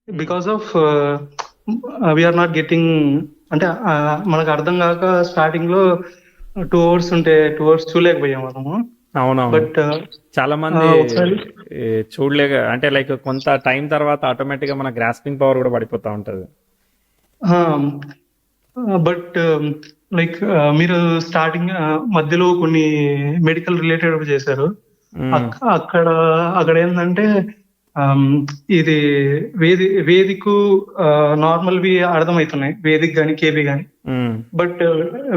Because of we're not getting, అంటే మనకు అర్థం కాక స్టార్టింగ్ లో 2 అవర్స్ ఉంటే 2 అవర్స్ చూడలేకపోయాం మనము. అవునవును. బట్ చాలా మంది ఒకసారి చూడలేక అంటే లైక్ కొంత టైం తర్వాత ఆటోమేటిక్గా మన గ్రాస్పింగ్ పవర్ కూడా పడిపోతూ ఉంటుంది. బట్ లైక్ మీరు స్టార్టింగ్ మధ్యలో కొన్ని మెడికల్ రిలేటెడ్ చేశారు. మ్మ్. అక్కడ అక్కడ ఏంటంటే ఆమ్, ఇది వేదిక్ నార్మల్వి అర్థమవుతున్నాయి, వేదిక్ కానీ కేబీ కానీ. మ్మ్. బట్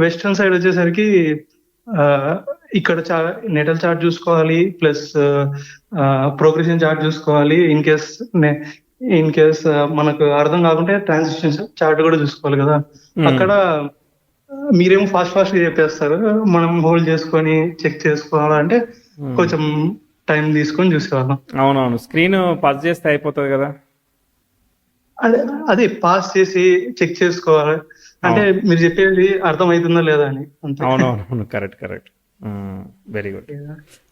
వెస్ట్రన్ సైడ్ వచ్చేసరికి ఆ, ఇక్కడ నెటల్ చార్ట్ చూసుకోవాలి, ప్లస్ ప్రోగ్రెషన్ చార్ట్ చూసుకోవాలి. ఇన్ కేస్ మనకు అర్థం కాకుంటే ట్రాన్సిషన్ చార్ట్ కూడా చూసుకోవాలి కదా. మ్మ్. అక్కడ మీరేమో ఫాస్ట్ ఫాస్ట్ గా చెప్పేస్తారు, మనం హోల్డ్ చేసుకొని చెక్ చేసుకోవాలంటే మ్మ్. కొంచెం టైం తీసుకొని చూసేవాళ్ళం. అవునవును, స్క్రీన్ పాస్ చేస్తే అయిపోతుంది కదా. అదే అదే పాస్ చేసి చెక్ చేసుకోవాలి, అంటే అవును మీరు చెప్పేది అర్థం అవుతుందా లేదా అని అంతే. అవునవును, correct correct. Very good.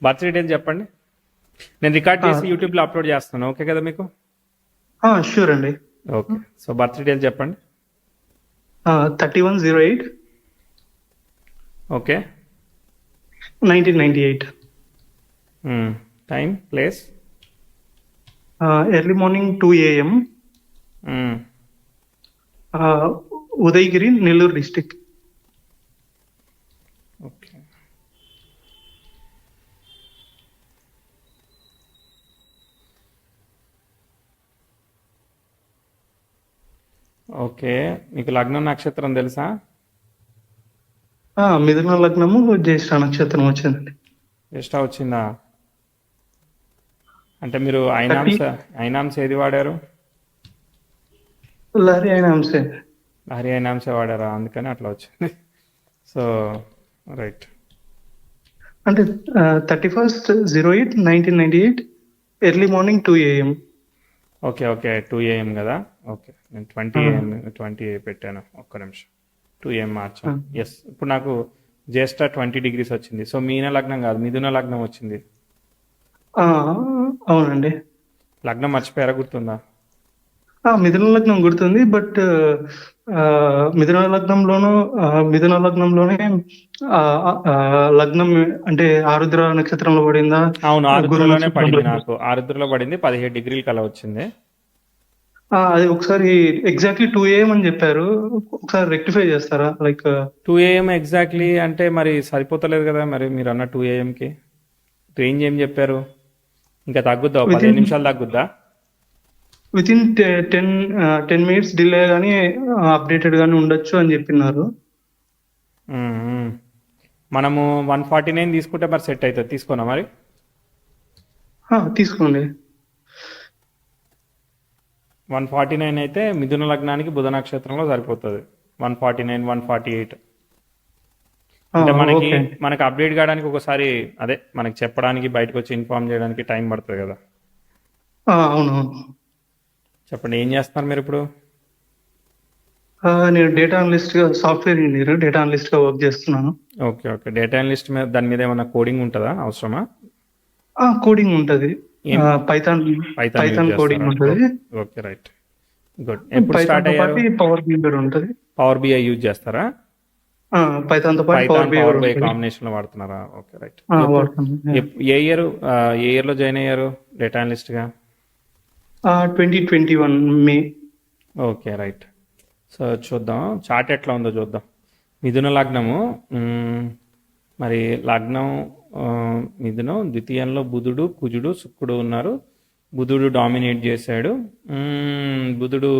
Birth details చెప్పండి. నేను రికార్డ్ చేసి యూట్యూబ్లో అప్లోడ్ చేస్తాను, ఓకే కదా మీకు? షూర్ అండి. ఓకే, సో బర్త్ డీటెయిల్స్ చెప్పండి. 3108 okay. 1998. Time, place? Early morning 2 AM. Udayagiri, Nellore district. Okay. Okay, మీకు లగ్నం నక్షత్రం తెలుసా? మిథున లగ్నము, జ్యేష్ఠ నక్షత్రం వచ్చిందండి. ఎష్టా వచ్చిందా? అంటే మీరు 30 ఐనామ్స్ ఏది వాడారు? లహరి అయిన అంశే. హరి ఐనామ్సే వాడారా, అందుకని అట్లా వచ్చింది. So right. అంటే 31/08/1998, early morning 2 AM. Okay okay, 2 AM కదా. ఓకే, నేను 20 AM 20 పెట్టాను, ఒక్క నిమిషం. 2 AM మార్చా. ఎస్, ఇప్పుడు నాకు జ్యేష్ఠ 20 degrees వచ్చింది. సో మీన లగ్నం కాదు, మిథున లగ్నం వచ్చింది. అవునండి. లగ్నం మర్చిపోయారా, గుర్తుందా? మిథున లగ్నం గుర్తుంది, బట్ మిథున లగ్నంలోనూ మిథున లగ్నంలోనే ఆ, ఆ, లగ్నం అంటే ఆరుద్ర నక్షత్రంలో పడిందా, అవును, గురు ఆరుద్రలోనే నక్షత్రంలో పడింది, పడిందా? నాకు ఆరుద్రలో పడింది, 17 డిగ్రీలు కల వచ్చింది. అది ఒకసారి ఎగ్జాక్ట్లీ 2 AM అని చెప్పారు, ఒకసారి రెక్టిఫై చేస్తారా? లైక్ 2 AM ఎగ్జాక్ట్లీ అంటే మరి సరిపోతలేదు కదా, మరి మీరు అన్న 2 AMకి రేంజ్ ఏం చెప్పారు? ఇంకా తగ్గుద్దా, 15 వితిన్ నిమిషాలు తగ్గుద్దా? వితిన్ 10 minutes డిలే కానీ అప్డేటెడ్ గానీ ఉండొచ్చు అని చెప్పినారు. మ్మ్, మ్మ్. మనము 149 తీసుకుంటే మరి సెట్ అవుతుంది, తీసుకోనా మరి? తీసుకోండి. 149 అయితే మిథున లగ్నానికి బుధ నక్షత్రంలో సరిపోతుంది. 149, 148 అంటే మనకి ఓకే. మనకి అప్డేట్ కావడానికి ఒకసారి అదే మనకి చెప్పడానికి, బయటకు వచ్చి ఇన్ఫార్మ్ చేయడానికి టైం పడుతుంది కదా. అవునవును. చెప్పండి, ఏం చేస్తున్నారు మీరు ఇప్పుడు? నేను డేటా అనలిస్ట్ గా, సాఫ్ట్వేర్ ఇంజనీర్ డేటా అనలిస్ట్ గా వర్క్ చేస్తున్నాను. ఓకే ఓకే, డేటా అనలిస్ట్ మీద దాని మీద ఏమైనా కోడింగ్ ఉంటుందా, అవసరమా? కోడింగ్ ఉంటది. ఏం Python Python use Python coding చేస్తారా? ఉంటది. Okay right, good. ఎప్పుడు పైథాన్ స్టార్ట్ తో అయ్యారు? పాటు పవర్ బిఐ కూడా ఉంటది. పవర్ బిఐ యూజ్ చేస్తారా? పైథాన్ తో పాటు పవర్ పైథాన్ బిఐ పవర్ కూడా బిఐ ఉంటది. కాంబినేషన్లో వాడుతున్నారా? Okay right. వాడుతున్నాను. ఏ ఇయర్ ఏ ఇయర్లో జాయిన్ అయ్యారు డేటా అనలిస్ట్గా? 2021 మే. Okay right. సో చూద్దాం చార్ట్ ఎట్లా ఉందో చూద్దాం. మిథున లగ్నము, మరి లగ్నం మిథునం, ద్వితీయంలో బుధుడు, కుజుడు, శుక్రుడు ఉన్నారు. బుధుడు డామినేట్ చేశాడు. బుధుడు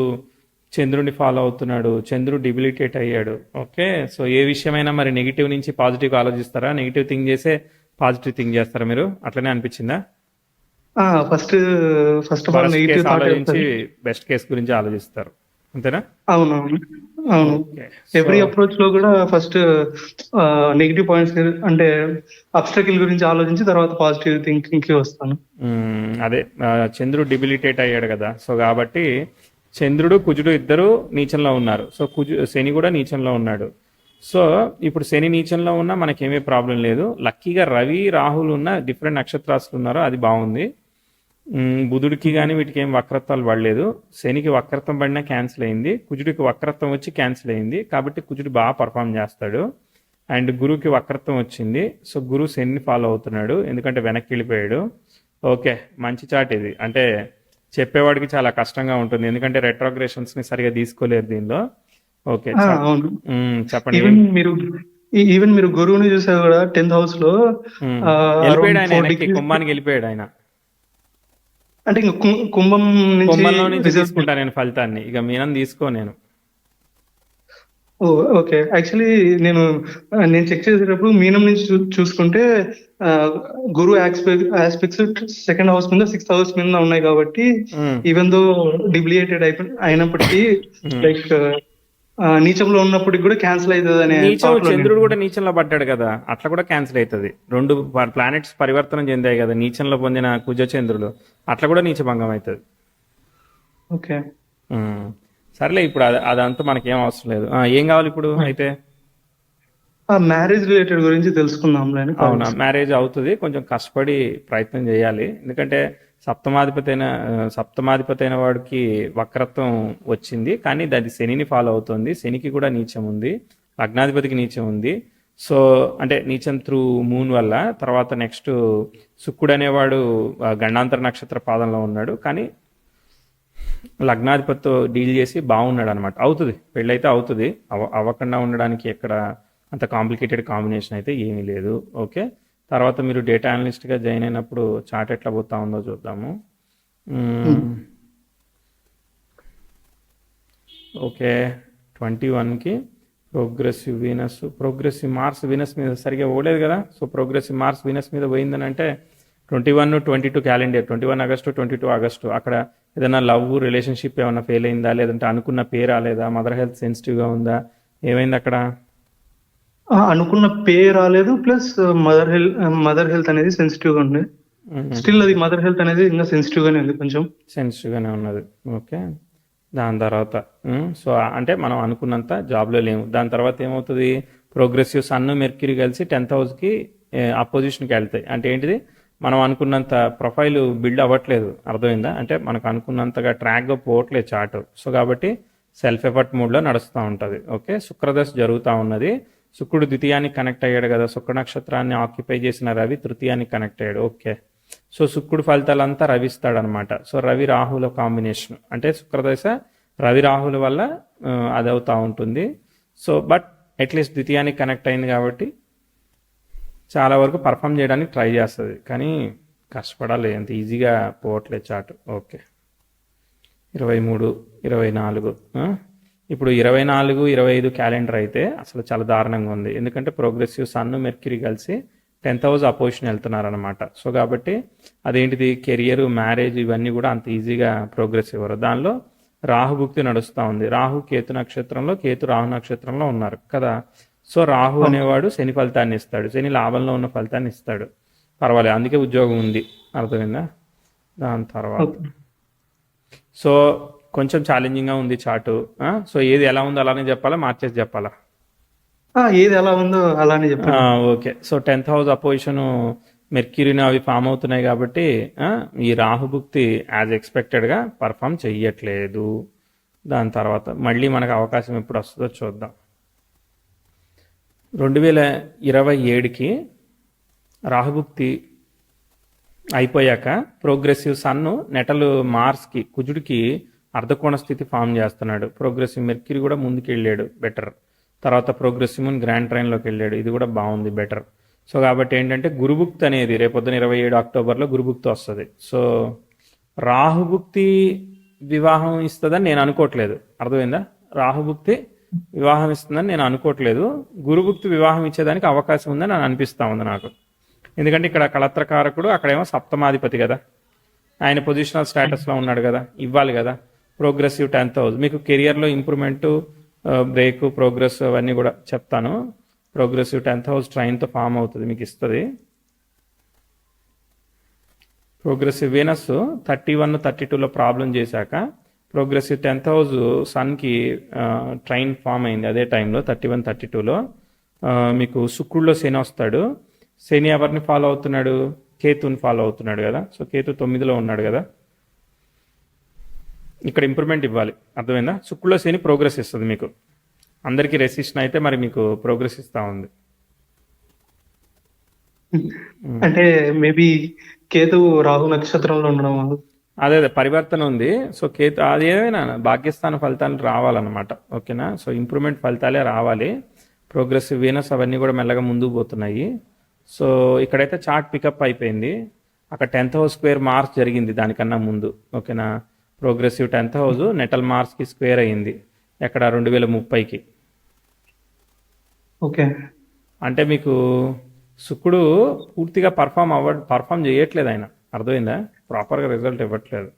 చంద్రుడిని ఫాలో అవుతున్నాడు. చంద్రుడు డిబిలిటేట్ అయ్యాడు. ఓకే, సో ఏ విషయమైనా మరి నెగిటివ్ నుంచి పాజిటివ్ ఆలోచిస్తారా? నెగిటివ్ థింక్ చేసే పాజిటివ్ థింక్ చేస్తారా మీరు? అట్లనే అనిపించిందా? First first of all worst negative case thought ఆలోచించి వస్తుంది. బెస్ట్ కేసు గురించి ఆలోచిస్తారు, అంతేనా? అవునవును. అవును. ఓకే, సో ఎవ్రీ అప్రోచ్ లో కూడా ఫస్ట్ నెగిటివ్ పాయింట్స్ అంటే అబ్స్ట్రకిల్ గురించి ఆలోచించి తర్వాత పాజిటివ్ థింకింగ్ కి వస్తాను. అదే చంద్రుడు డిబిలిటేట్ అయ్యాడు కదా, సో కాబట్టి చంద్రుడు కుజుడు ఇద్దరు నీచంలో ఉన్నారు. సో శని కూడా నీచంలో ఉన్నాడు. సో ఇప్పుడు శని నీచంలో ఉన్నా మనకేమీ ప్రాబ్లం లేదు. లక్కీగా రవి రాహుల్ ఉన్న డిఫరెంట్ నక్షత్రాలు ఉన్నారో అది బాగుంది. బుధుడికి కానీ వీటికి ఏం వక్రత్వాలు పడలేదు. శనికి వక్రత్వం పడినా క్యాన్సిల్ అయింది. కుజుడికి వక్రత్వం వచ్చి క్యాన్సిల్ అయింది. కాబట్టి కుజుడు బాగా పర్ఫామ్ చేస్తాడు. అండ్ గురువుకి వక్రత్వం వచ్చింది. సో గురువు శనిని ఫాలో అవుతున్నాడు, ఎందుకంటే వెనక్కి వెళ్ళిపోయాడు. ఓకే, మంచి చాట్ ఇది. అంటే చెప్పేవాడికి చాలా కష్టంగా ఉంటుంది, ఎందుకంటే రెట్రోగ్రేషన్స్ని సరిగా తీసుకోలేరు దీనిలో. ఓకే, అవును. చెప్పండి. ఈవెన్ మీరు గురువుని చూసా కూడా 10th హౌస్ లో వెళ్ళిపోయాడు ఆయన, వెనక్కి కుంభానికి వెళ్ళిపోయాడు ఆయన. అంటే ఇంకా కుంభం కుంభంలో నుంచి నుంచి తీసుకుంటా నేను ఫలితాన్ని, ఇక మీనం తీసుకో నేను. ఓకే. యాక్చువల్లీ నేను చెక్ చేసేటప్పుడు మీనం నుంచి చూసుకుంటే గురు ఆస్పెక్ట్స్ 2nd హౌస్ మీద 6th హౌస్ మీద ఉన్నాయి కాబట్టి ఈవెన్ దో డిబ్లియేటెడ్ అయినప్పటికీ లైక్ నీచంలో ఉన్నప్పటికి కూడా క్యాన్సిల్ అవుతుంది అనే నీచం. చంద్రుడు కూడా నీచంలో పడ్డాడు కదా, అట్లా కూడా క్యాన్సిల్ అవుతుంది. 2 ప్లానెట్స్ పరివర్తనం చెందాయి కదా నీచంలో పొందిన కుజ చంద్రుడు, అట్లా కూడా నీచభంగం అవుతుంది. ఓకే, సరేలే, ఇప్పుడు అదంతా మనకి ఏం అవసరం లేదు. ఏం కావాలి ఇప్పుడు అయితే? మ్యారేజ్ రిలేటెడ్ గురించి తెలుసుకుందాం. అవునా, మ్యారేజ్ అవుతుంది, కొంచెం కష్టపడి ప్రయత్నం చేయాలి. ఎందుకంటే సప్తమాధిపతి అయిన వాడికి వక్రత్వం వచ్చింది, కానీ అది శనిని ఫాలో అవుతుంది. శనికి కూడా నీచం ఉంది, లగ్నాధిపతికి నీచం ఉంది. సో అంటే నీచం త్రూ మూన్ వల్ల. తర్వాత నెక్స్ట్ శుక్రుడు అనేవాడు గండాంతర నక్షత్ర పాదంలో ఉన్నాడు, కానీ లగ్నాధిపతితో డీల్ చేసి బాగున్నాడు అనమాట. అవుతుంది, పెళ్ళైతే అవుతుంది. అవ్వకుండా ఉండడానికి ఎక్కడ అంత కాంప్లికేటెడ్ కాంబినేషన్ అయితే ఏమీ లేదు. ఓకే, తర్వాత మీరు డేటా అనలిస్ట్గా జాయిన్ అయినప్పుడు చార్ట్ ఎట్లా పోతా ఉందో చూద్దాము. ఓకే, 21కి ప్రోగ్రెసివ్ మార్స్ వీనస్ మీద సరిగా పోలేదు కదా. సో ప్రోగ్రెసివ్ మార్స్ వీనస్ మీద పోయిందని అంటే 21, 22 క్యాలెండర్, 21 ఆగస్టు, 22 ఆగస్టు. అక్కడ ఏదైనా లవ్ రిలేషన్షిప్ ఏమైనా ఫెయిల్ అయిందా, లేదంటే అనుకున్న పే రాలేదా, మదర్ హెల్త్ సెన్సిటివ్గా ఉందా, ఏమైంది అక్కడ? అనుకున్న పే రాలేదు, ప్లస్ మదర్ హెల్త్ అనేది సెన్సిటివ్ గా ఉంది. స్టిల్ అది మదర్ హెల్త్ అనేది ఇంకా సెన్సిటివ్ గానే ఉంది, కొంచెం సెన్సిటివ్ గానే ఉన్నది. ఓకే, దాని తర్వాత సో అంటే మనం అనుకున్నంత జాబ్లో లేము. దాని తర్వాత ఏమవుతుంది, ప్రోగ్రెసివ్ సన్ మెర్క్యూరీ కలిసి 10th హౌస్కి అపోజిషన్కి వెళ్తాయి. అంటే ఏంటిది, మనం అనుకున్నంత ప్రొఫైల్ బిల్డ్ అవ్వట్లేదు, అర్థమైందా? అంటే మనకు అనుకున్నంతగా ట్రాక్గా పోవట్లేదు చార్ట్. సో కాబట్టి సెల్ఫ్ ఎఫర్ట్ మూడ్లో నడుస్తూ ఉంటుంది. ఓకే, శుక్రదశ జరుగుతూ ఉన్నది. శుక్రుడు ద్వితీయానికి కనెక్ట్ అయ్యాడు కదా, శుక్ర నక్షత్రాన్ని ఆక్యుపై చేసిన రవి తృతీయానికి కనెక్ట్ అయ్యాడు. ఓకే, సో శుక్రుడు ఫలితాలంతా రవి ఇస్తాడనమాట. సో రవి రాహుల కాంబినేషన్, అంటే శుక్రదశ రవి రాహుల వల్ల అది అవుతూ ఉంటుంది. సో బట్ అట్లీస్ట్ ద్వితీయానికి కనెక్ట్ అయింది కాబట్టి చాలా వరకు పర్ఫామ్ చేయడానికి ట్రై చేస్తుంది, కానీ కష్టపడాలి, అంత ఈజీగా పోవట్లేదు చార్ట్. ఓకే, 23, 24. ఇప్పుడు 24, 25 క్యాలెండర్ అయితే అసలు చాలా దారుణంగా ఉంది. ఎందుకంటే ప్రోగ్రెసివ్ సన్ మెర్క్యూరీ కలిసి 10th హౌస్ అపోజిషన్ వెళ్తున్నారనమాట. సో కాబట్టి అదేంటిది, కెరియర్, మ్యారేజ్ ఇవన్నీ కూడా అంత ఈజీగా ప్రోగ్రెస్ ఇవ్వరు. దానిలో రాహుభుక్తి నడుస్తూ ఉంది. రాహు కేతు నక్షత్రంలో, కేతు రాహు నక్షత్రంలో ఉన్నారు కదా. సో రాహు అనేవాడు శని ఫలితాన్ని ఇస్తాడు, శని లాభంలో ఉన్న ఫలితాన్ని ఇస్తాడు. పర్వాలేదు, అందుకే ఉద్యోగం ఉంది, అర్థమైందా? దాని తర్వాత సో కొంచెం ఛాలెంజింగ్గా ఉంది చార్టు. సో ఏది ఎలా ఉందో అలానే చెప్పాలా, మార్చేసి చెప్పాలా? ఏది ఎలా ఉందో అలానే చెప్పాలి. Okay, so 10th house opposition మెర్క్యూరీని అవి ఫామ్ అవుతున్నాయి కాబట్టి ఈ రాహుభుక్తి యాజ్ ఎక్స్పెక్టెడ్గా పర్ఫామ్ చెయ్యట్లేదు. దాని తర్వాత మళ్ళీ మనకు అవకాశం ఎప్పుడు వస్తుందో చూద్దాం. 2027కి రాహుభుక్తి అయిపోయాక ప్రోగ్రెసివ్ సన్ను నెటలు మార్స్కి, కుజుడికి అర్ధకోణ స్థితి ఫామ్ చేస్తున్నాడు. ప్రోగ్రెసివ్ మెర్క్యూరీ కూడా ముందుకు వెళ్ళాడు, బెటర్. తర్వాత ప్రోగ్రెసివ్ మూన్ గ్రాండ్ ట్రైన్లోకి వెళ్ళాడు, ఇది కూడా బాగుంది, బెటర్. సో కాబట్టి ఏంటంటే గురుభుక్తి అనేది రేపొద్దున 27 అక్టోబర్లో గురుభుక్తి వస్తుంది. సో రాహుభుక్తి వివాహం ఇస్తుందని నేను అనుకోవట్లేదు, అర్థమైందా? రాహుభుక్తి వివాహం ఇస్తుందని నేను అనుకోవట్లేదు. గురుభుక్తి వివాహం ఇచ్చేదానికి అవకాశం ఉందని నాకు అనిపిస్తూ ఉంది నాకు. ఎందుకంటే ఇక్కడ కళత్రకారకుడు, అక్కడేమో సప్తమాధిపతి కదా, ఆయన పొజిషనల్ స్టేటస్లో ఉన్నాడు కదా, ఇవ్వాలి కదా. ప్రోగ్రెసివ్ 10th హౌస్ మీకు కెరియర్లో ఇంప్రూవ్మెంటు, బ్రేక్, ప్రోగ్రెస్ అవన్నీ కూడా చెప్తాను. ప్రోగ్రెసివ్ 10th హౌస్ ట్రైన్తో ఫామ్ అవుతుంది, మీకు ఇస్తుంది. ప్రోగ్రెసివ్ వీనస్ 31, 32లో ప్రాబ్లం చేశాక ప్రోగ్రెసివ్ 10th హౌస్ సన్కి ట్రైన్ ఫామ్ అయింది. అదే టైంలో 31, 32లో మీకు శుక్రుడిలో శని వస్తాడు. శని ఎవరిని ఫాలో అవుతున్నాడు? కేతుని ఫాలో అవుతున్నాడు కదా. సో కేతు 9లో ఉన్నాడు కదా, ఇక్కడ ఇంప్రూవ్మెంట్ ఇవ్వాలి. అర్థమైందా? శుక్రులో శని ప్రోగ్రెస్ ఇస్తుంది మీకు. అందరికీ రెసిస్టన్ అయితే మరి మీకు ప్రోగ్రెస్ ఇస్తూ ఉంది. అంటే మేబీ కేతు రాహు నక్షత్రంలో ఉండడం వల్ల. అదే పరివర్తన ఉంది. సో కేతు అది ఏదైనా భాగ్యస్థాన ఫలితాలు రావాలన్నమాట. ఓకేనా? సో ఇంప్రూవ్మెంట్ ఫలితాలే రావాలి. ప్రోగ్రెసివ్ వీనస్ అవన్నీ కూడా మెల్లగా ముందుకు పోతున్నాయి. సో ఇక్కడైతే చార్ట్ పికప్ అయిపోయింది. అక్కడ 10th హౌస్ స్క్వేర్ మార్స్ జరిగింది దానికన్నా ముందు. ఓకేనా? ప్రోగ్రెసివ్ 10th హౌస్ నెటల్ మార్స్కి స్క్వేర్ అయ్యింది ఎక్కడ 2030కి. ఓకే. అంటే మీకు శుక్రుడు పూర్తిగా పర్ఫామ్ చేయట్లేదు ఆయన. అర్థమైందా? ప్రాపర్గా రిజల్ట్ ఇవ్వట్లేదు.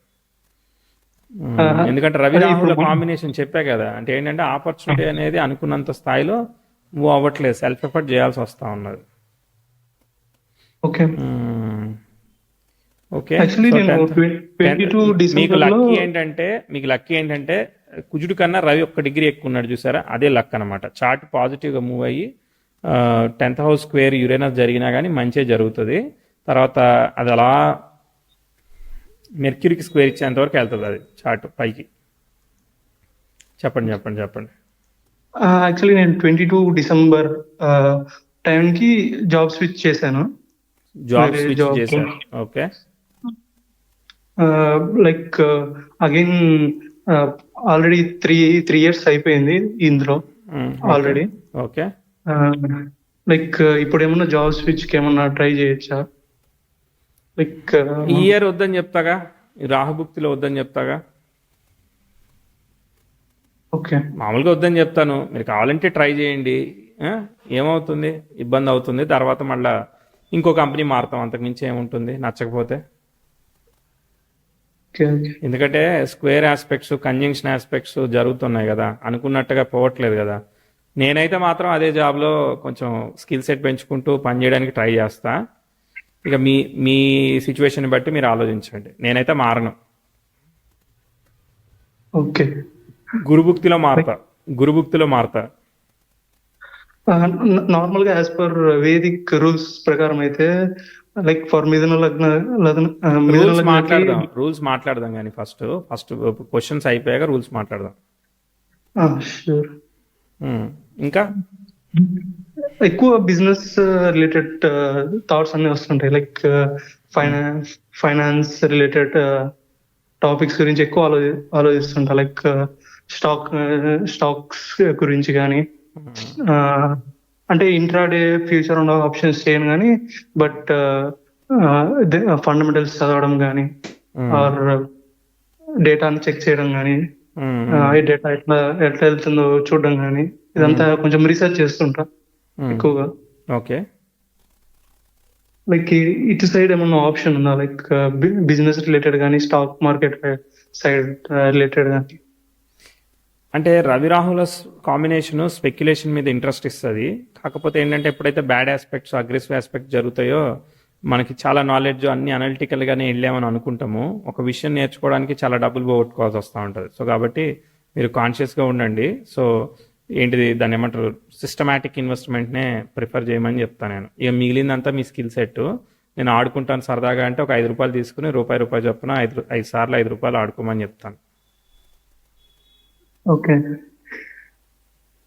ఎందుకంటే రవి రాహుల కాంబినేషన్ చెప్పా కదా. అంటే ఏంటంటే ఆపర్చునిటీ అనేది అనుకున్నంత స్థాయిలో మూవ్ అవ్వట్లేదు, సెల్ఫ్ ఎఫర్ట్ చేయాల్సి వస్తూ ఉన్నది. ఓకే. ఓకే. యాక్చువల్లీ నేను 22 మీకు డిసెంబర్లో లక్కీ ఏంటంటే కుజుడు కన్నా రవి 1 డిగ్రీ ఎక్కువ ఉన్నాడు చూసారా, అదే లక్ అనమాట. చార్ట్ పాజిటివ్గా మూవ్ అయ్యి 10th హౌస్ స్క్వేర్ యురేనస్ జరిగినా కానీ మంచిగా జరుగుతుంది. తర్వాత అది అలా మెర్క్యూరీకి స్క్వేర్ ఇచ్చేంత వరకు వెళ్తుంది అది చార్ట్ పైకి. చెప్పండి. యాక్చువల్లీ నేను 22 డిసెంబర్ టైంకి జాబ్ స్విచ్ చేశాను. జాబ్ వేరే స్విచ్ జాబ్కి. చేశారు. Okay. Like again already three years అయిపోయింది ఇందులో ఆల్రెడీ. ఓకే. లైక్ ఇప్పుడు ఏమన్నా జాబ్ స్విచ్కి ఏమన్నా ట్రై చేయొచ్చా? లైక్ ఈ ఇయర్ వద్దని చెప్తాగా, ఈ రాహుభుక్తిలో వద్దని చెప్తాగా. ఓకే. మామూలుగా వద్దని చెప్తాను, మీరు కావాలంటే ట్రై చేయండి. ఏమవుతుంది? ఇబ్బంది అవుతుంది. తర్వాత మళ్ళీ ఇంకో కంపెనీ మారుతాం, అంతకుమించి ఏముంటుంది నచ్చకపోతే. ఎందుకంటే స్క్వేర్ ఆస్పెక్ట్స్, కంజంక్షన్ ఆస్పెక్ట్స్ జరుగుతున్నాయి కదా, అనుకున్నట్టుగా పోవట్లేదు కదా. నేనైతే మాత్రం అదే జాబ్లో కొంచెం స్కిల్ సెట్ పెంచుకుంటూ పనిచేయడానికి ట్రై చేస్తా. ఇక మీ సిచ్యువేషన్ బట్టి మీరు ఆలోచించండి. నేనైతే మారను. ఓకే. గురుభుక్తిలో మారతా. నార్మల్ గా యాజ్ పర్ వేదిక్ రూల్స్ ప్రకారం అయితే లైక్ ఫర్ మిథున రూల్స్ మాట్లాడదాం కానీ ఫస్ట్ క్వశ్చన్స్ అయిపోయాక రూల్స్ మాట్లాడదాం. షూర్. ఇంకా ఎక్కువ బిజినెస్ రిలేటెడ్ థాట్స్ అన్ని వస్తుంటాయి. లైక్ ఫైనాన్స్ రిలేటెడ్ టాపిక్స్ గురించి ఎక్కువ ఆలోచిస్తుంటా. లైక్ స్టాక్స్ గురించి కానీ, అంటే ఇంట్రాడే ఫ్యూచర్ ఉన్న ఆప్షన్స్ చేయను కానీ, బట్ ఫండమెంటల్స్ చదవడం కానీ ఆర్ డేటాని చెక్ చేయడం కానీ, ఈ డేటా ఎట్లా వెళ్తుందో చూడడం కానీ, ఇదంతా కొంచెం రీసెర్చ్ చేస్తుంటా ఎక్కువగా. ఓకే. లైక్ ఇటు సైడ్ ఏమన్నా ఆప్షన్ ఉందా? లైక్ బిజినెస్ రిలేటెడ్ కానీ, స్టాక్ మార్కెట్ సైడ్ రిలేటెడ్ కానీ. అంటే రవి రాహుల కాంబినేషన్ స్పెక్యులేషన్ మీద ఇంట్రెస్ట్ ఇస్తుంది. కాకపోతే ఏంటంటే ఎప్పుడైతే బ్యాడ్ ఆస్పెక్ట్స్, అగ్రెసివ్ ఆస్పెక్ట్స్ జరుగుతాయో మనకి చాలా నాలెడ్జ్ అన్ని అనలిటికల్గానే వెళ్ళామని అనుకుంటాము. ఒక విషయం నేర్చుకోవడానికి చాలా డబ్బులు పోగొట్టుకోవాల్సి వస్తూ ఉంటుంది. సో కాబట్టి మీరు కాన్షియస్గా ఉండండి. సో ఏంటిది దాన్ని ఏమంటారు, సిస్టమాటిక్ ఇన్వెస్ట్మెంట్నే ప్రిఫర్ చేయమని చెప్తాను నేను. ఇక మిగిలిందంతా మీ స్కిల్ సెట్. నేను ఆడుకుంటాను సరదాగా అంటే ఒక ₹5 తీసుకుని రూపాయి చొప్పున 5 సార్లు ₹5 ఆడుకోమని చెప్తాను. ఓకే.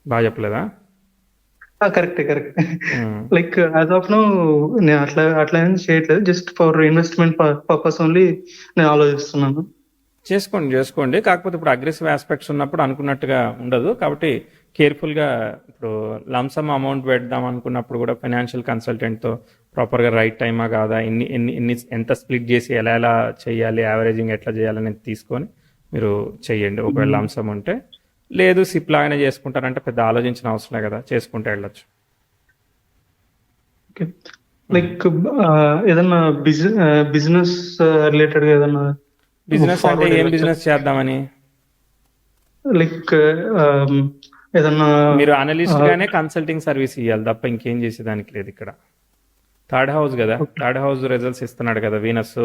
బాగా చెప్పలేదా? Correct. Like as of no నేను అట్లా ఏం చేయట్లేదు. Just for investment purpose only నేను ఆలోచిస్తున్నాను. చేసుకోండి. కాకపోతే ఇప్పుడు అగ్రెసివ్ ఆస్పెక్ట్స్ ఉన్నప్పుడు అనుకున్నట్టుగా ఉండదు. కాబట్టి కేర్ఫుల్గా ఇప్పుడు లంసమ్ అమౌంట్ పెడదాం అనుకున్నప్పుడు కూడా ఫైనాన్షియల్ కన్సల్టెంట్తో ప్రాపర్గా రైట్ టైమా కాదా, ఎంత స్ప్లిట్ చేసి ఎలా చేయాలి, యావరేజింగ్ ఎట్లా చేయాలని తీసుకొని మీరు చెయ్యండి. ఒకవేళ లంసమ్ ఉంటే. లేదు సిప్ లాగానే చేసుకుంటారంటే పెద్ద ఆలోచించిన అవసరం కదా, చేసుకుంటే వెళ్ళొచ్చు. లైక్ ఏదన్నా బిజినెస్ రిలేటెడ్ ఏదన్నా బిజినెస్ అంటే ఏం బిజినెస్ చేద్దామని? లైక్ ఏదన్నా మీరు అనలిస్ట్ గానే కన్సల్టింగ్ సర్వీస్ ఇవ్వాలి తప్ప ఇంకేం చేసేదానికి లేదు ఇక్కడ. థర్డ్ హౌస్ కదా, థర్డ్ హౌస్ రిజల్ట్స్ ఇస్తున్నాడు కదా వీనస్.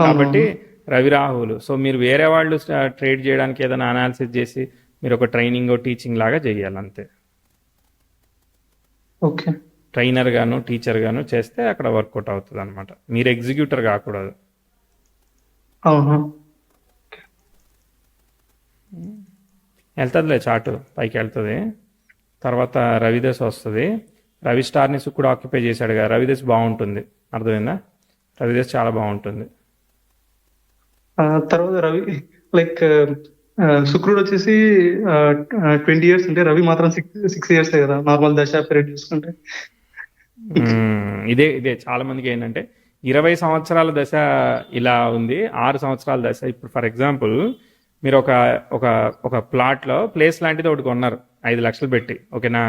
కాబట్టి రవి రాహులు. సో మీరు వేరే వాళ్ళు ట్రేడ్ చేయడానికి ఏదైనా అనాలిసిస్ చేసి మీరు ఒక ట్రైనింగ్ టీచింగ్ లాగా చేయాలి అంతే. ఓకే. ట్రైనర్ గాను టీచర్ గాను చేస్తే అక్కడ వర్కౌట్ అవుతుంది అనమాట. మీరు ఎగ్జిక్యూటర్ కాకూడదు. ఆహా. వెళ్తుందిలే చాటు పైకి వెళ్తుంది. తర్వాత రవిదాస్ వస్తుంది. రవి స్టార్ని శుక్రుడు ఆక్యుపై చేశాడు కదా, రవిదాస్ బాగుంటుంది. అర్థమైందా? రవిదాస్ చాలా బాగుంటుంది. తర్వాత రవి లైక్ శుక్రుడు వచ్చేసి 20 years అంటే రవి మాత్రం 6 years కదా నార్మల్ దశ పీరియడ్ చూసుకుంటే. ఇదే ఇదే చాలా మందికి ఏంటంటే 20 సంవత్సరాల దశ ఇలా ఉంది, 6 సంవత్సరాల దశ. ఇప్పుడు ఫర్ ఎగ్జాంపుల్ మీరు ఒక ఒక ఒక ప్లాట్లో ప్లేస్ లాంటిది ఒకటి కొన్నారు 5 లక్షలు పెట్టి, ఓకేనా?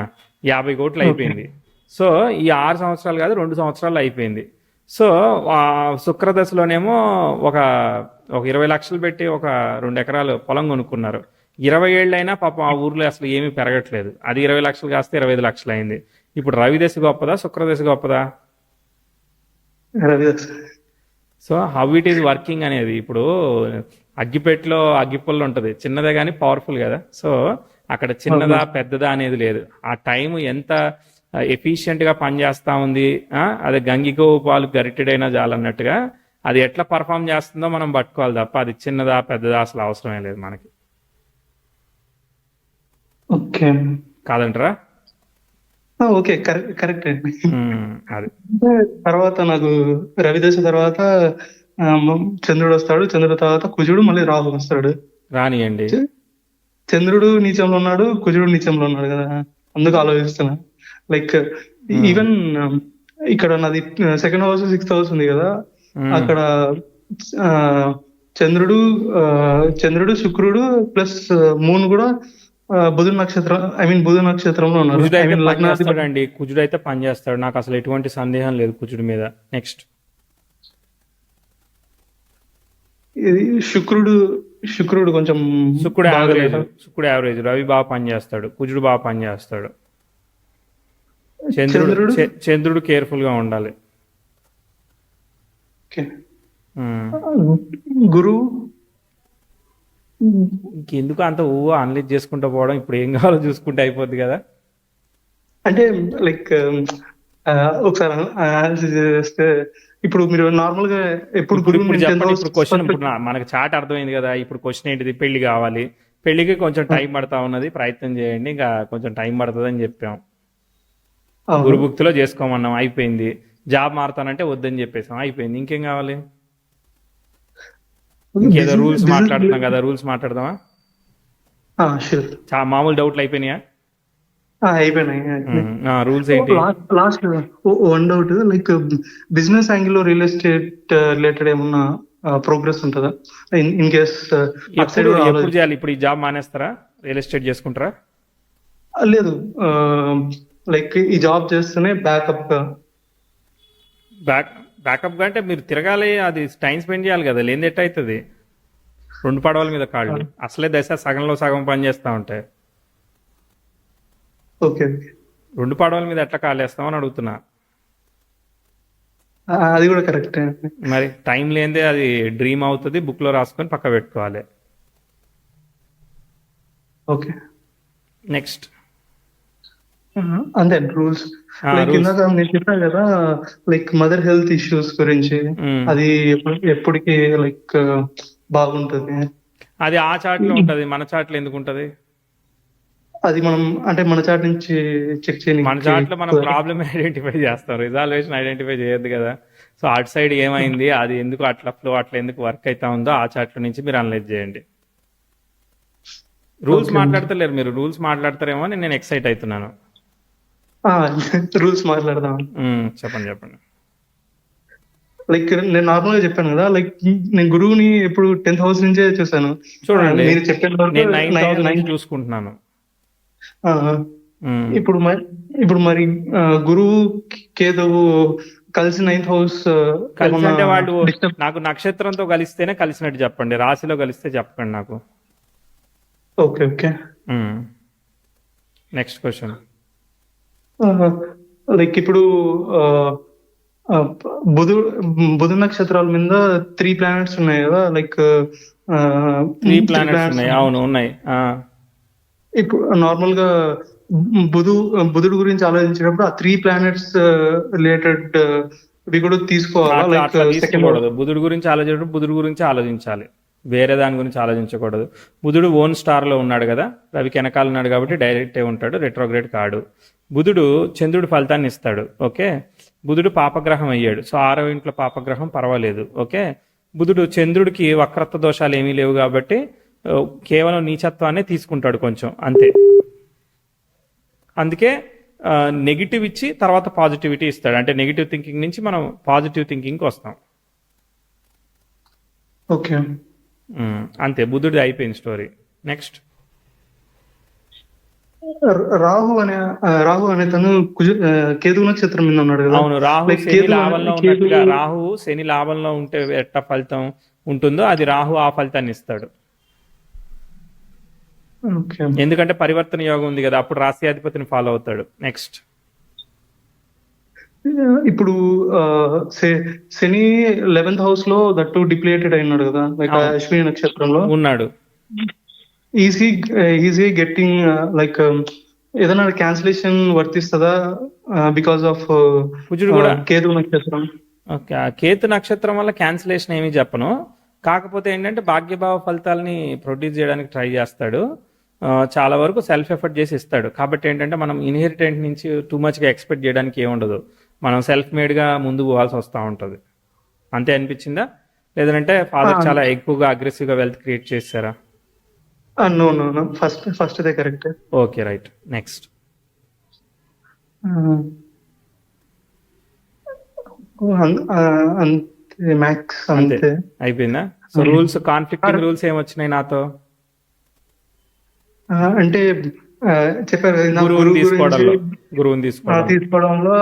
50 కోట్లు అయిపోయింది. సో ఈ 6 సంవత్సరాలు కాదు 2 సంవత్సరాలు అయిపోయింది. సో శుక్రదశలోనేమో ఒక ఒక 20 లక్షలు పెట్టి ఒక 2 ఎకరాలు పొలం కొనుక్కున్నారు. 20 ఏళ్ళైనా పాపం ఆ ఊర్లో అసలు ఏమీ పెరగట్లేదు. అది 20 లక్షలు కాస్తే 25 లక్షలు అయింది. ఇప్పుడు రవిదశ గొప్పదా శుక్రదశ గొప్పదా? Ravidas. So how it is working అనేది, ఇప్పుడు అగ్గిపెట్టెలో అగ్గిపుల్ల ఉంటుంది, చిన్నదే కానీ పవర్ఫుల్ కదా. సో అక్కడ చిన్నదా పెద్దదా అనేది లేదు. ఆ టైం ఎంత ఎఫిషియెంట్గా పనిచేస్తూ ఉంది, అది గంగికో పాలు గరిటెడైనా చాలన్నట్టుగా అది ఎట్లా పర్ఫామ్ చేస్తుందో మనం పట్టుకోవాలి తప్ప అది చిన్నదా పెద్దదా అసలు అవసరమే లేదు మనకి. ఓకే కాదంటారా? ఓకే, కరెక్ట్ అండి. అది తర్వాత నాకు రవిదశ తర్వాత చంద్రుడు వస్తాడు. చంద్రుడు తర్వాత కుజుడు, మళ్ళీ రాహు వస్తాడు. రానియండి. చంద్రుడు నీచంలో ఉన్నాడు, కుజుడు నీచంలో ఉన్నాడు కదా, అందుకు ఆలోచిస్తున్నా. లైక్ ఈవెన్ ఇక్కడ నాది 2nd house 6th house ఉంది కదా, అక్కడ చంద్రుడు చంద్రుడు శుక్రుడు ప్లస్ మూన్ కూడా బుధుడు నక్షత్రం బుధుడు నక్షత్రంలో ఉన్నారు. అండి కుజుడు అయితే పనిచేస్తాడు, నాకు అసలు ఎటువంటి సందేహం లేదు కుజుడి మీద. నెక్స్ట్ ఇది శుక్రుడు కొంచెం శుక్రుడు యావరేజ్. రవి బాగా పనిచేస్తాడు, కుజుడు బాగా పనిచేస్తాడు. చంద్రుడు కేర్ఫుల్ గా ఉండాలి. గురువు ఇంకెందుకు అంత అనలైజ్ చేసుకుంటూ పోవడం, ఇప్పుడు ఏం కావాలో చూసుకుంటే అయిపోద్ది కదా. అంటే లైక్ ఒకసారి అనాలిసిస్ చేస్తే ఇప్పుడు మీరు నార్మల్ గా ఇప్పుడు క్వశ్చన్ ఇప్పుడు మనకు చాట్ అర్థమైంది కదా. ఇప్పుడు క్వశ్చన్ ఏంటిది? పెళ్లి కావాలి, పెళ్లికి కొంచెం టైం పడతా ఉన్నది, ప్రయత్నం చేయండి, ఇంకా కొంచెం టైం పడుతుంది అని చెప్పాం. గురుభుక్తిలో చేసుకోమన్నాం, అయిపోయింది. జాబ్ మారుతానంటే వద్దని చెప్పేసాం, అయిపోయింది. ఇంకేం కావాలి? ఇంకేదో రూల్స్ మాట్లాడుతున్నాం కదా, రూల్స్ మాట్లాడదామా? మామూలు డౌట్లు అయిపోయినాయా? అయిపోయినాయి. రూల్స్ ఏంటి? Last one doubt, like business angle లో రియల్ ఎస్టేట్ రిలేటెడ్ ఏమన్నా ప్రోగ్రెస్ ఉంటుందా ఇన్ కేస్? ఎప్పుడు చేయాలి? ఇప్పుడు ఈ జాబ్ మానేస్తారా, రియల్ ఎస్టేట్ చేసుకుంటారా? లేదు, లైక్ ఈ జాబ్ చేస్తేనే బ్యాకప్ గా అంటే మీరు తిరగాలి, అది టైం స్పెండ్ చేయాలి కదా, లేని ఎట్ అవుతుంది. 2 పడవల మీద కాళ్ళు, అసలే దశ సగంలో సగం పని చేస్తూ ఉంటాయి. ఓకే, 2 పడవల మీద ఎట్లా కాలు వేస్తామని అడుగుతున్నా. అది కూడా కరెక్ట్. మరి టైం లేనిదే అది డ్రీమ్ అవుతుంది, బుక్ లో రాసుకొని పక్క పెట్టుకోవాలి. ఓకే, నెక్స్ట్ అంతే రూల్స్. లైక్ ఇందాక నేను చెప్పాను కదా, లైక్ మదర్ హెల్త్ ఇష్యూస్ గురించి, అది ఎప్పటికి లైక్ బాగుంటది. అది ఆ చాట్ లో ఉంటది, మన చాట్ లో ఎందుకు ఉంటది? అది మనం అంటే మన చాట్ నుంచి చెక్ చేయాలి. మన చాట్ లో మనం ప్రాబ్లమ్ ఐడెంటిఫై చేస్తాం, రిజాల్వేషన్ ఐడెంటిఫై చేయొద్దు కదా. సో అటు సైడ్ ఏమైంది, అది ఎందుకు అట్లా ఫ్లో అట్లా ఎందుకు వర్క్ అవుతా ఉందో ఆ చాట్ నుంచి మీరు అనలైజ్ చేయండి. రూల్స్ మాట్లాడతలేరు మీరు, రూల్స్ మాట్లాడతారేమో అని నేను ఎక్సైట్ అవుతున్నాను. రూల్స్ మాట్లాడదాం. చెప్పండి. లైక్ నేను నార్మల్ గా చెప్పాను కదా, లైక్ నేను గురువుని ఇప్పుడు 10th house నుంచే చూసాను. చూడండి, మీరు చెప్పిన నేను 9 చూసుకుంటున్నాను. ఇప్పుడు మరి గురువు కేతువు కలిసి 9th house కలిసి అంటే వాళ్ళు నాకు నక్షత్రంతో కలిస్తేనే కలిసినట్టు చెప్పండి, రాశిలో కలిస్తే చెప్పండి నాకు. ఓకే. Next question. లైక్ ఇప్పుడు బుధ నక్షత్రాల మీద 3 planets ఉన్నాయి కదా, లైక్ 3 planets ఉన్నాయి. అవును ఉన్నాయి. ఇప్పుడు నార్మల్ గా బుధు బుధుడు గురించి ఆలోచించేటప్పుడు ఆ 3 ప్లానెట్స్ రిలేటెడ్ ఇవి కూడా తీసుకోవాలా? అట్లా లైక్ అట్లా సెకండ్ తీసుకోకూడదు. బుధుడు గురించి ఆలోచించడం బుధుడు గురించి ఆలోచించాలి, వేరే దాని గురించి ఆలోచించకూడదు. బుధుడు ఓన్ స్టార్లో ఉన్నాడు కదా, రవికి వెనకాల ఉన్నాడు కాబట్టి డైరెక్టే ఉంటాడు, రెట్రోగ్రేడ్ కాడు. బుధుడు చంద్రుడు ఫలితాన్ని ఇస్తాడు. ఓకే, బుధుడు పాపగ్రహం అయ్యాడు, సో 6వ ఇంట్లో పాపగ్రహం పర్వాలేదు. ఓకే, బుధుడు చంద్రుడికి వక్రత్వ దోషాలు ఏమీ లేవు కాబట్టి కేవలం నీచత్వాన్ని తీసుకుంటాడు కొంచెం అంతే. అందుకే నెగిటివ్ ఇచ్చి తర్వాత పాజిటివిటీ ఇస్తాడు. అంటే నెగిటివ్ థింకింగ్ నుంచి మనం పాజిటివ్ థింకింగ్కి వస్తాం. ఓకే. అంతే, బుధుడి అయిపోయింది స్టోరీ. నెక్స్ట్ రాహు అనే తను కేతు నక్షత్రం మీద ఉన్నాడు కదా. అవును, రాహు లైక్ శని లాభంలో ఉన్నట్టుగా, రాహు శని లాభంలో ఉంటే ఎట్ట ఫలితం ఉంటుందో అది రాహు ఆ ఫలితాన్ని ఇస్తాడు. ఓకే. ఎందుకంటే పరివర్తన యోగం ఉంది కదా, అప్పుడు రాశ్యాధిపతిని ఫాలో అవుతాడు. నెక్స్ట్ ఇప్పుడు శని 11th హౌస్ లో దట్టు డిప్లేటెడ్ అయినాడు కదా, లైక్ అవును. అశ్విని నక్షత్రంలో ఉన్నాడు. ఈజీ గెట్టింగ్ లైక్ ఏదైనా క్యాన్సిలేషన్ వర్తిస్తుందా బికాస్ ఆఫ్ కుజుడు కూడా కేతు నక్షత్రం? ఓకే, ఆ కేతు నక్షత్రం వల్ల క్యాన్సిలేషన్ ఏమీ చెప్పను. కాకపోతే ఏంటంటే భాగ్యభావ ఫలితాలని ప్రొడ్యూస్ చేయడానికి ట్రై చేస్తాడు. చాలా వరకు సెల్ఫ్ ఎఫర్ట్ చేసి ఇస్తాడు. కాబట్టి ఏంటంటే మనం ఇన్హెరిటెంట్ నుంచి టూ మచ్గా ఎక్స్పెక్ట్ చేయడానికి ఏముండదు, మనం సెల్ఫ్ మేడ్గా ముందు పోవాల్సి వస్తూ ఉంటుంది. అంతే అనిపించిందా? లేదంటే ఫాదర్ చాలా ఎక్కువగా అగ్రెసివ్గా వెల్త్ క్రియేట్ చేశారా? నో నో నో, ఫస్ట్ అదే కరెక్ట్. Okay, right. నెక్స్ట్ అంతే మ్యాక్స్, అంతే అంతే అయిపోయిందా? సో రూల్స్, కాన్ఫ్లిక్టింగ్ రూల్స్ ఏమొచ్చినాయి నాతో? అంటే చెప్పారు కదా ఇందాక, గురువుని గురువు తీసుకోవడంలో, గురించి గురువుని తీసుకోవడం. తీసుకోవడంలో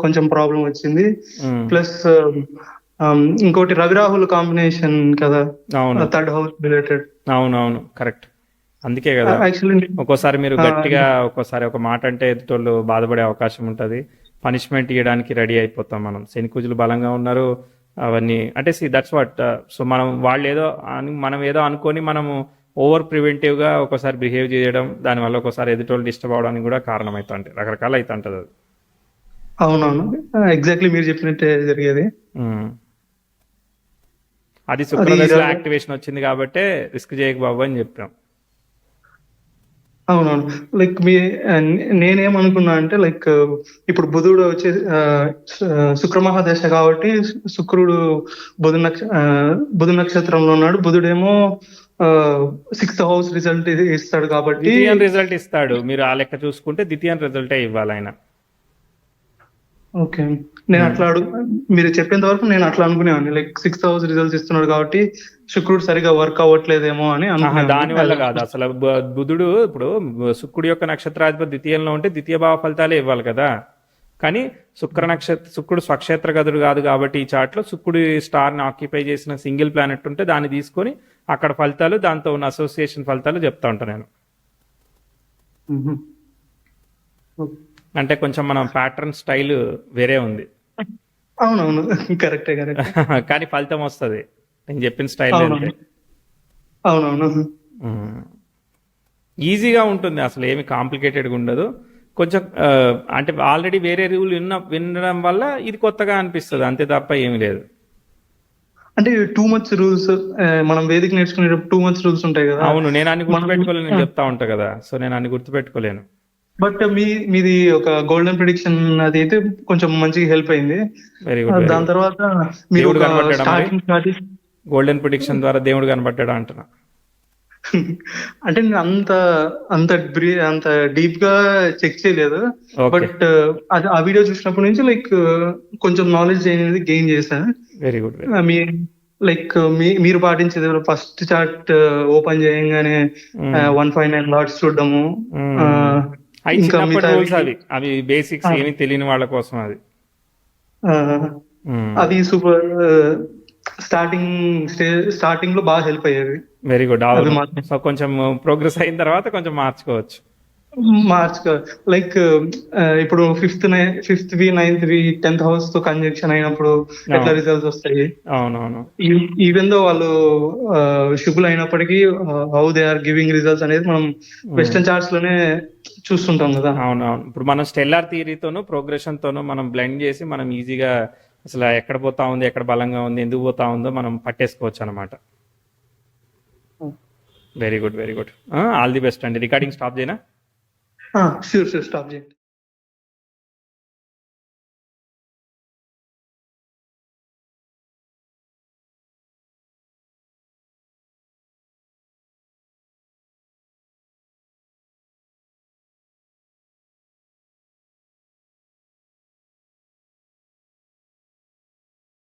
కొంచెం ప్రాబ్లం వచ్చింది. ఉమ్, ప్లస్ ఇంకోటి రవిరాహుల్ కాంబినేషన్ కదా, అవును 3rd హౌస్ రిలేటెడ్. అవునవును, కరెక్ట్. అందుకే కదా యాక్చువల్లీ ఒక్కోసారి మీరు గట్టిగా ఒక్కోసారి ఒక మాట అంటే ఎదుటోళ్ళు బాధపడే అవకాశం ఉంటుంది. పనిష్మెంట్ ఇవ్వడానికి రెడీ అయిపోతాం మనం. శని కుజులు బలంగా ఉన్నారు అవన్నీ, అంటే దట్స్ వాట్. సో మనం వాళ్ళు ఏదో మనం ఏదో అనుకొని మనము ఓవర్ ప్రివెంటివ్గా ఒకసారి బిహేవ్ చేయడం, దానివల్ల ఒకసారి ఎదుటోళ్ళు డిస్టర్బ్ అవడానికి కూడా కారణం అవుతుంటాయి, రకరకాలు అవుతుంటుంది అది. అవునవును, ఎగ్జాక్ట్లీ మీరు చెప్పినట్టే జరిగేది. ఉమ్. అది శుక్రదశలో యాక్టివేషన్ వచ్చింది కాబట్టి రిస్క్ చేయక బాబు అని చెప్పాం. అవునవును, లైక్ నేనేమనుకున్నా అంటే లైక్ ఇప్పుడు బుధుడు వచ్చే శుక్రమహాదశ కాబట్టి శుక్రుడు బుధ నక్షత్రంలో ఉన్నాడు. బుధుడేమో 6th హౌస్ రిజల్ట్ ఇస్తాడు కాబట్టి ద్వితీయం రిజల్ట్ ఇస్తాడు. మీరు ఆ లెక్క చూసుకుంటే ద్వితీయం రిజల్టే ఇవ్వాలి ఆయన. ఓకే. నేను అట్లా మీరు చెప్పేంత వరకు నేను అట్లా అనుకునేవాడిని, లైక్ 6th హౌస్ రిజల్ట్స్ ఇస్తున్నాడు కాబట్టి శుక్రుడు సరిగా వర్క్ అవ్వట్లేదేమో అని అనుకునేవాడిని. దాని వల్ల కాదు అసలు. బుధుడు ఇప్పుడు శుక్రుడి యొక్క నక్షత్రాధిపతి ద్వితీయంలో ఉంటే ద్వితీయ భావ ఫలితాలే ఇవ్వాలి కదా. కానీ శుక్రుడు స్వక్షేత్ర గదుడు కాదు కాబట్టి ఈ చార్ట్లో శుక్రుడి స్టార్ని ఆక్యుపై చేసిన సింగిల్ ప్లానెట్ ఉంటే దాన్ని తీసుకొని అక్కడ ఫలితాలు, దాంతో ఉన్న అసోసియేషన్ ఫలితాలు చెప్తా ఉంటాను నేను. అంటే కొంచెం మనం ప్యాటర్న్ స్టైల్ వేరే ఉంది. అవునవును, కరెక్టే కరెక్ట్. కానీ ఫలితం వస్తుంది నేను చెప్పిన స్టైల్. అవునవును, ఈజీగా ఉంటుంది, అసలు ఏమి కాంప్లికేటెడ్గా ఉండదు. కొంచెం అంటే ఆల్రెడీ వేరే రూల్ వినడం వల్ల ఇది కొత్తగా అనిపిస్తుంది, అంతే తప్ప ఏమీ లేదు. అంటే టూ మచ్ రూల్స్, మనం వేదిక నేర్చుకునేటప్పుడు టూ మచ్ రూల్స్ ఉంటాయి కదా. అవును, నేను అన్ని గుర్తుపెట్టుకోలేను, నేను చెప్తా ఉంటా కదా, సో నేను అన్ని గుర్తుపెట్టుకోలేను. బట్ మీది ఒక గోల్డెన్ ప్రిడిక్షన్ అది అయితే కొంచెం మంచిగా హెల్ప్ అయింది. Very good. దాని తర్వాత మీరు గోల్డెన్ ప్రిడిక్షన్ ద్వారా దేవుడు కనబడ్డాడా అంటున్నా. అంటే నేను అంత డీప్ గా చెక్ చేయలేదు. బట్ ఆ వీడియో చూసినప్పటి నుంచి లైక్ కొంచెం నాలెడ్జ్ అనేది గెయిన్ చేశాను. Very good. లైక్ మీరు పాటించేది ఫస్ట్ చార్ట్ ఓపెన్ చేయగానే 159 లాట్స్ చూడడము, అవి బేసిక్స్ ఏమి తెలియని వాళ్ళ కోసం అది సూపర్. స్టార్టింగ్ లో బాగా హెల్ప్ అయ్యేది. Very good. సో కొంచెం ప్రోగ్రెస్ అయిన తర్వాత కొంచెం మార్చుకోవచ్చు. మార్చ్ లైక్ ఇప్పుడు ఫిఫ్త్ వి నైన్త్ వి 10th హౌస్ తో కంజంక్షన్ అయినప్పుడు ఎట్లా అవును రిజల్ట్స్ వస్తాయి. అవునవును ఈవెన్ దో వాళ్ళు శుభులు అయినప్పటికీ how they are giving results అనేది మనం వెస్టర్న్ చార్ట్స్ లోనే చూస్తుంటాం కదా. అవునవును ఇప్పుడు మనం స్టెల్లార్ థియరీతోనూ ప్రోగ్రెషన్తోనూ మనం బ్లెండ్ చేసి మనం ఈజీగా అసలు ఎక్కడ పోతా ఉంది, ఎక్కడ బలంగా ఉంది, ఎందుకు పోతా ఉందో మనం పట్టేసుకోవచ్చు అనమాట. Very good, very good. All the best అండి. రికార్డింగ్ స్టాప్ చేయనా? షూర్ స్టాప్ చేయండి.